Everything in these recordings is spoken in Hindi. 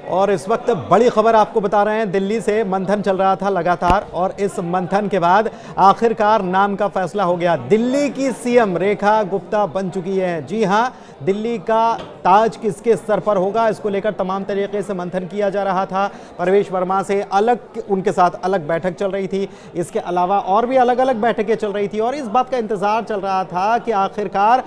और इस वक्त बड़ी खबर आपको बता रहे हैं। दिल्ली से मंथन चल रहा था लगातार और इस मंथन के बाद आखिरकार नाम का फैसला हो गया। दिल्ली की सीएम रेखा गुप्ता बन चुकी है। जी हां, दिल्ली का ताज किसके सर पर होगा, इसको लेकर तमाम तरीके से मंथन किया जा रहा था। परवेश वर्मा से अलग, उनके साथ अलग बैठक चल रही थी। इसके अलावा और भी अलग अलग बैठकें चल रही थी और इस बात का इंतजार चल रहा था कि आखिरकार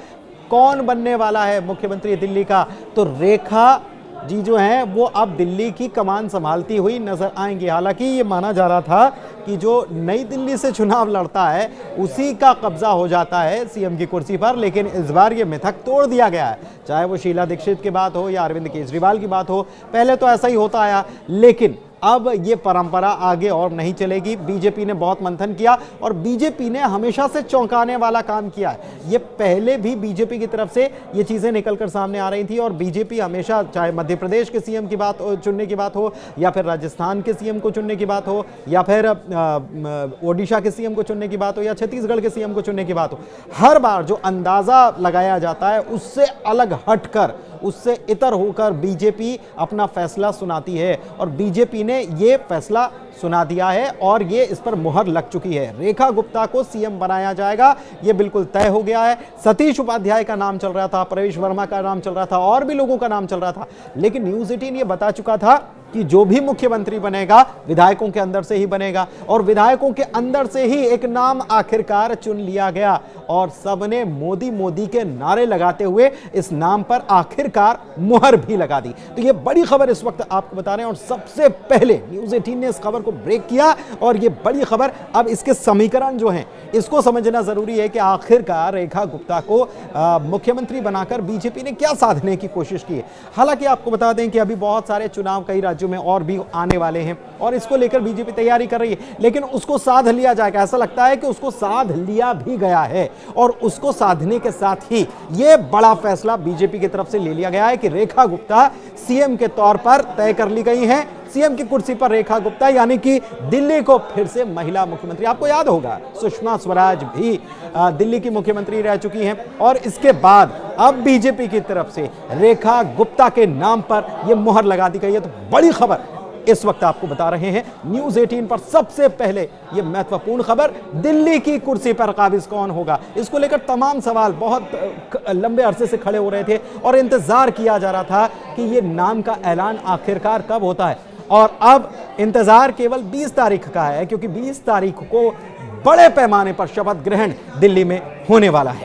कौन बनने वाला है मुख्यमंत्री दिल्ली का। तो रेखा जी जो हैं वो अब दिल्ली की कमान संभालती हुई नजर आएंगी। हालांकि ये माना जा रहा था कि जो नई दिल्ली से चुनाव लड़ता है उसी का कब्जा हो जाता है सीएम की कुर्सी पर, लेकिन इस बार ये मिथक तोड़ दिया गया है। चाहे वो शीला दीक्षित की बात हो या अरविंद केजरीवाल की बात हो, पहले तो ऐसा ही होता आया, लेकिन अब ये परंपरा आगे और नहीं चलेगी। बीजेपी ने बहुत मंथन किया और बीजेपी ने हमेशा से चौंकाने वाला काम किया है। ये पहले भी बीजेपी की तरफ से ये चीजें निकलकर सामने आ रही थी और बीजेपी हमेशा, चाहे मध्य प्रदेश के सीएम की बात चुनने की बात हो या फिर राजस्थान के सीएम को चुनने की बात हो या फिर ओडिशा के सीएम को चुनने की बात हो या छत्तीसगढ़ के सीएम को चुनने की बात हो, हर बार जो अंदाजा लगाया जाता है उससे अलग हटकर, उससे इतर होकर बीजेपी अपना फैसला सुनाती है और बीजेपी ने ये फैसला सुना दिया है और ये इस पर मुहर लग चुकी है। रेखा गुप्ता को सीएम बनाया जाएगा, ये बिल्कुल तय हो गया है। सतीश उपाध्याय का नाम चल रहा था, परवेश वर्मा का नाम चल रहा था और भी लोगों का नाम चल रहा था, लेकिन न्यूज़ 18 ये बता चुका था कि जो भी मुख्यमंत्री बनेगा विधायकों के अंदर से ही बनेगा और विधायकों के अंदर से ही एक नाम आखिरकार चुन लिया गया और सबने मोदी मोदी के नारे लगाते हुए इस नाम पर आखिरकार मुहर भी लगा दी। तो ये बड़ी खबर इस वक्त आपको बता रहे हैं और सबसे पहले न्यूज़ 18 ने इस खबर को ब्रेक किया और ये बड़ी खबर, अब इसके समीकरण जो हैं इसको समझना जरूरी है कि आखिरकार रेखा गुप्ता को मुख्यमंत्री बनाकर बीजेपी ने क्या साधने की कोशिश की है। हालांकि आपको बता दें कि अभी बहुत सारे चुनाव कई राज्यों में और भी आने वाले हैं और इसको लेकर बीजेपी तैयारी कर रही है, लेकिन उसको साध लिया जाएगा। ऐसा लगता है कि उसको साध लिया भी गया है और उसको साधने के साथ ही यह बड़ा फैसला बीजेपी की तरफ से ले लिया गया है कि रेखा गुप्ता सीएम के तौर पर तय कर ली गई हैं। सीएम की कुर्सी पर रेखा गुप्ता, यानी कि दिल्ली को फिर से महिला मुख्यमंत्री। आपको याद होगा सुषमा स्वराज भी दिल्ली की मुख्यमंत्री रह चुकी हैं और इसके बाद अब बीजेपी की तरफ से रेखा गुप्ता के नाम पर यह मुहर लगा दी गई है। तो बड़ी खबर इस वक्त आपको बता रहे हैं न्यूज़ 18 पर। सबसे पहले यह महत्वपूर्ण खबर, दिल्ली की कुर्सी पर काबिज कौन होगा, इसको लेकर तमाम सवाल बहुत लंबे अरसे से खड़े हो रहे थे और इंतजार किया जा रहा था कि यह नाम का ऐलान आखिरकार कब होता है। और अब इंतजार केवल 20 तारीख का है, क्योंकि 20 तारीख को बड़े पैमाने पर शपथ ग्रहण दिल्ली में होने वाला है।